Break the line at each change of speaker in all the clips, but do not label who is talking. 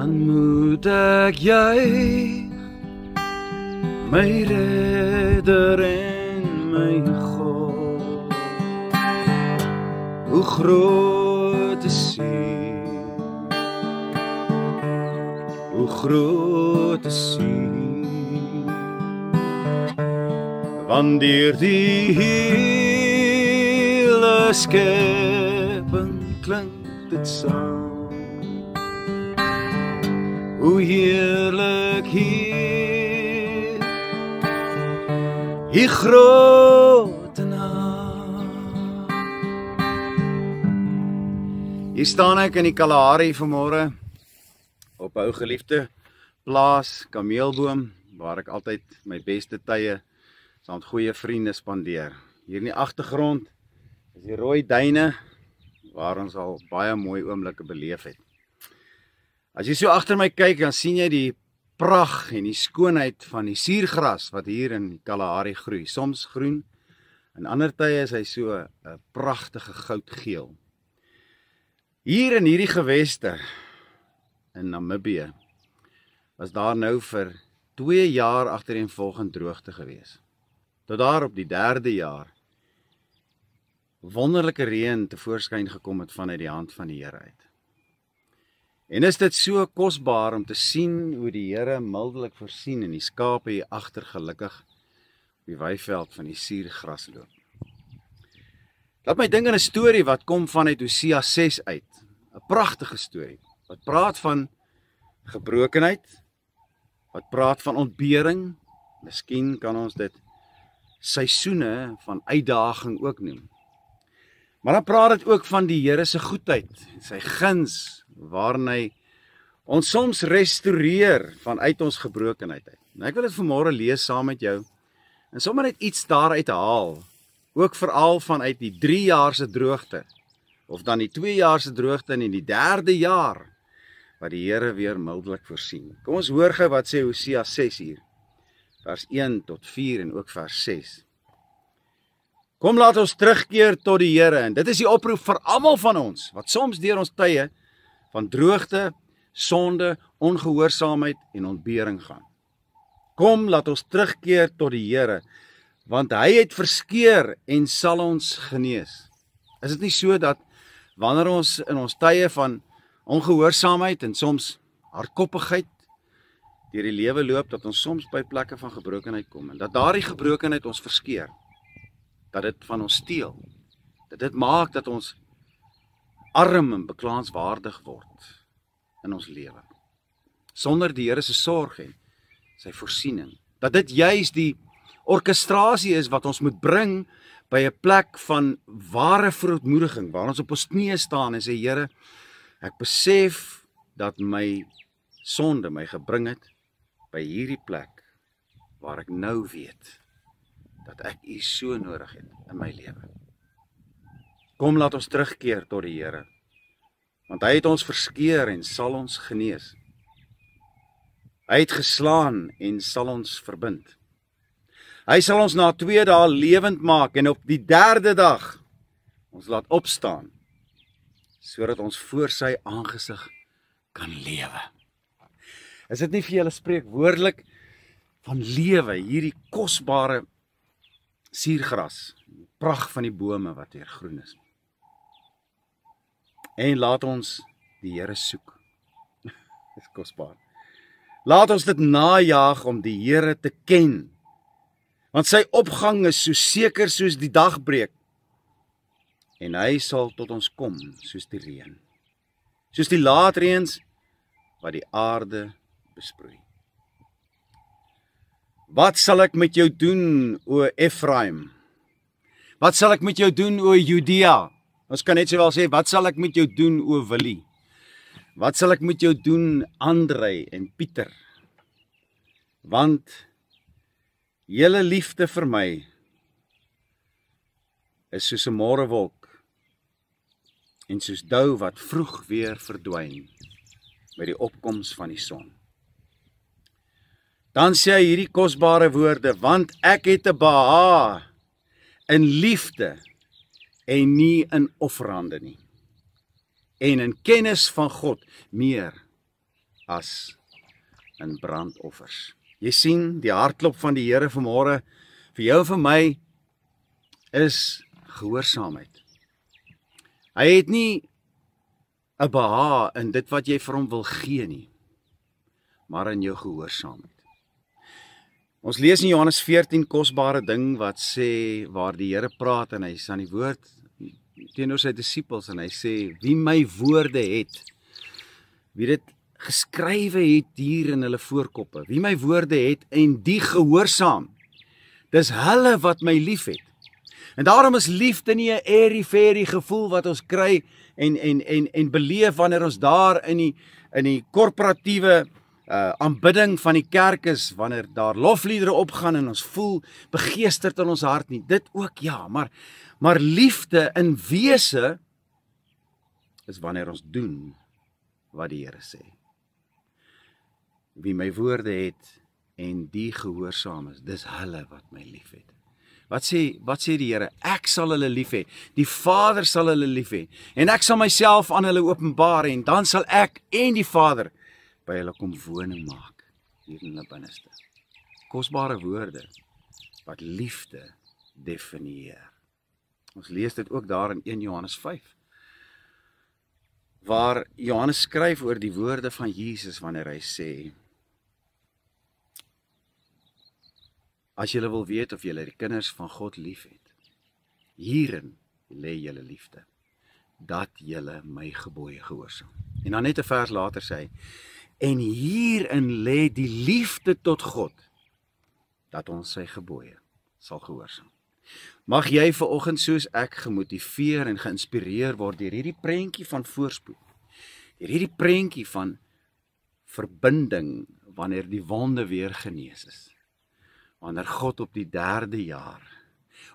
dan moet ek juig, my redder en my God. Hoe groot is U, hoe groot is U, want deur die hele skepping klink dit saam. Hoe heerlik hier, die grote naam. Hier staan ek in die Kalahari vanmôre, op ou geliefde plaas, Kameelboom, waar ek altyd my beste tye saam met goeie vriende spandeer. Hier in die agtergrond is die rooi duine, waar ons al baie mooi oomblikke beleef het. As jy so agter my kyk, dan sien jy die pragt en die skoonheid van die suurgras wat hier in die Kalahari groei. Soms groen, en ander tye is hy so 'n pragtige goudgeel. Hier in hierdie geweste in Namibië was daar nou vir 2 jaar agtereenvolgend droogte gewees. Tot daar op die 3de jaar wonderlike reën tevoorskyn gekom het vanuit die hand van die Here uit. En is dit so kosbaar om te sien hoe die Here mildelik voorsien en die skape hier agter gelukkig op die weiveld van die suurgras loop. Laat my dink aan 'n storie wat kom vanuit Hosea 6 uit. 'n Pragtige storie wat praat van gebrokenheid, wat praat van ontbering. Miskien kan ons dit seisoene van uitdaging ook noem. Maar dan praat dit ook van die Here se goedheid, sy guns, waarin hy ons soms restoreer vanuit ons gebrokenheid uit. Nou ek wil dit vanmôre lees saam met jou, en sommer net iets daaruit haal, ook veral vanuit die 3 jaar se droogte, of dan die 2 jaar se droogte en in die 3de jaar, wat die Here weer mildelik voorsien. Kom ons hoor gou wat sê Hosea 6 hier, vers 1 tot 4 en ook vers 6. Kom laat ons terugkeer tot die Here, en dit is die oproep vir almal van ons, wat soms deur ons tye van droogte, sonde, ongehoorsaamheid en ontbering gaan. Kom laat ons terugkeer tot die Here, want hy het verskeur en sal ons genees. Is dit nie so dat wanneer ons in ons tye van ongehoorsaamheid en soms hardkoppigheid deur die lewe loop, dat ons soms by plekke van gebrokenheid kom, en dat daardie gebrokenheid ons verskeur, dat dit van ons steel, dat dit maak dat ons arm en beklaanswaardig word in ons lewe, sonder die Here se sorg en sy voorsiening, dat dit juis die orkestrasie is wat ons moet bring by 'n plek van ware verootmoediging, waar ons op ons knieë staan en sê, Here, ek besef dat my sonde my gebring het by hierdie plek, waar ek nou weet, dat ek U so nodig het in my lewe. Kom laat ons terugkeer tot die Here, want hy het ons verskeur en sal ons genees. Hy het geslaan en sal ons verbind. Hy sal ons na 2 dae lewend maak en op die 3de dag ons laat opstaan, sodat ons voor sy aangesig kan lewe. Is dit nie vir julle spreekwoordelik van lewe, hierdie kosbare suurgras, die pragt van die bome wat hier groen is. En laat ons die Here soek. Dis kosbaar. Laat ons dit najaag om die Here te ken, want sy opgang is so seker soos die dagbreek, en hy sal tot ons kom soos die reën, soos die laatreëns wat die aarde besproei. Wat sal ek met jou doen, o Efraim? Wat sal ek met jou doen, o Judea? Ons kan net sowel sê, wat sal ek met jou doen, o Willie? Wat sal ek met jou doen, Andrei en Pieter? Want julle liefde vir my is soos 'n môrewolk en soos dou wat vroeg weer verdwyn by die opkoms van die son. Dan sê hy hierdie kosbare woorde, want ek het 'n behaag in liefde en nie in offerande nie, en in kennis van God meer as in brandoffers. Jy sien, die hartklop van die Here vanmôre, vir jou en vir my, is gehoorsaamheid. Hy het nie 'n behaag in dit wat jy vir hom wil gee nie, maar in jou gehoorsaamheid. Ons lees in Johannes 14 kosbare ding wat sê, waar die Here praat en hy is aan die woord teenoor sy disippels en hy sê, wie my woorde het, wie dit geskrywe het hier in hulle voorkoppe, wie my woorde het en die gehoorsaam, dis hulle wat my lief het. En daarom is liefde nie 'n airy-fairy gevoel wat ons kry en beleef wanneer ons daar in die korporatiewe aanbidding van die kerk is, wanneer daar lofliedere opgaan en ons voel begeesterd in ons hart nie. Dit ook ja, maar liefde in wese is wanneer ons doen wat die Here sê. Wie my woorde het en die gehoorsaam is, dis hulle wat my lief het. Wat sê die Here? Ek sal hulle lief hê, die Vader sal hulle lief hê, en ek sal myself aan hulle openbaar, en dan sal ek en die Vader by hulle kom woning maak, hier in hulle binneste. Kosbare woorde, wat liefde definieer. Ons lees dit ook daar in 1 Johannes 5, waar Johannes skryf oor die woorde van Jesus, wanneer hy sê, as julle wil weet of julle die kinders van God lief het, hierin lê julle liefde, dat julle my gebooie gehoorsaam. En dan net 'n vers later sê hy, en hierin lê die liefde tot God, dat ons sy gebooie sal gehoorsaam. Mag jy vanoggend soos ek gemotiveer en geïnspireer word deur hierdie prentjie van voorspoed, deur hierdie prentjie van verbinding, wanneer die wonde weer genees is. Wanneer God op die 3de jaar,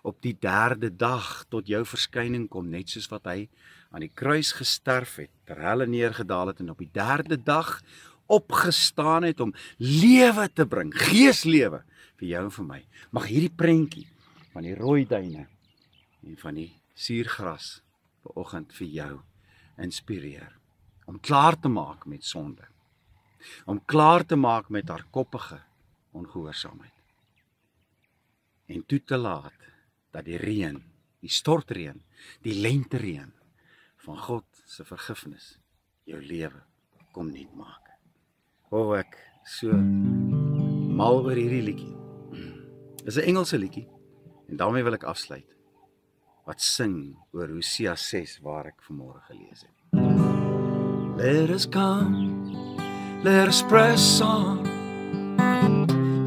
op die 3de dag tot jou verskyning kom, net soos wat hy aan die kruis gesterf het, ter helle neergedaal het en op die 3de dag opgestaan het om lewe te bring, geeslewe vir jou en vir my. Mag hierdie prentjie van die rooi duine en van die suurgras vanoggend vir jou inspireer, om klaar te maak met sonde, om klaar te maak met hardkoppige ongehoorsaamheid. En toe te laat dat die reën, die stortreën, die lentereën van God se vergifnis jou lewe kom nuut maak. O, ek so mal oor hierdie liedjie. Dis 'n Engelse liedjie en daarmee wil ek afsluit. Wat sing oor Hosea 6 waar ek vanmôre gelees het. Let us come, let us press on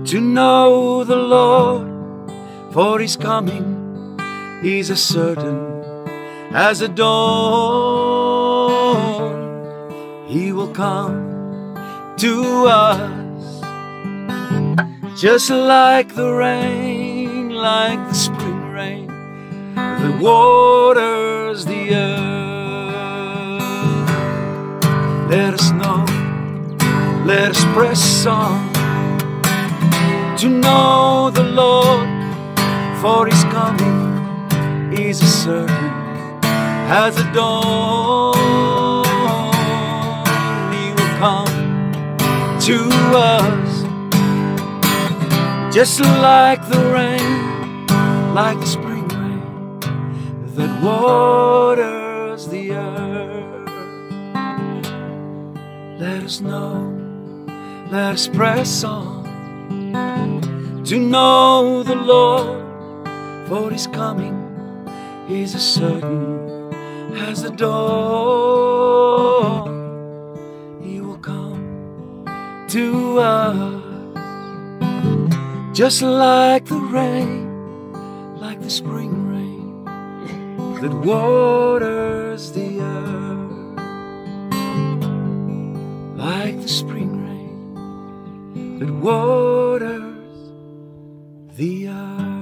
to know the Lord. For He's coming, He's as certain as a dawn. He will come to us, just like the rain, like the spring rain, that waters the earth. Let us know, let us press on to know the Lord. For He's coming, He's as certain as a dawn. He will come to us, just like the rain, like the spring rain, that waters the earth. Let us know, let us press on to know the Lord. For He's coming, He's as certain as the dawn. He will come to us, just like the rain, like the spring rain, that waters the earth. Like the spring rain, that waters the earth.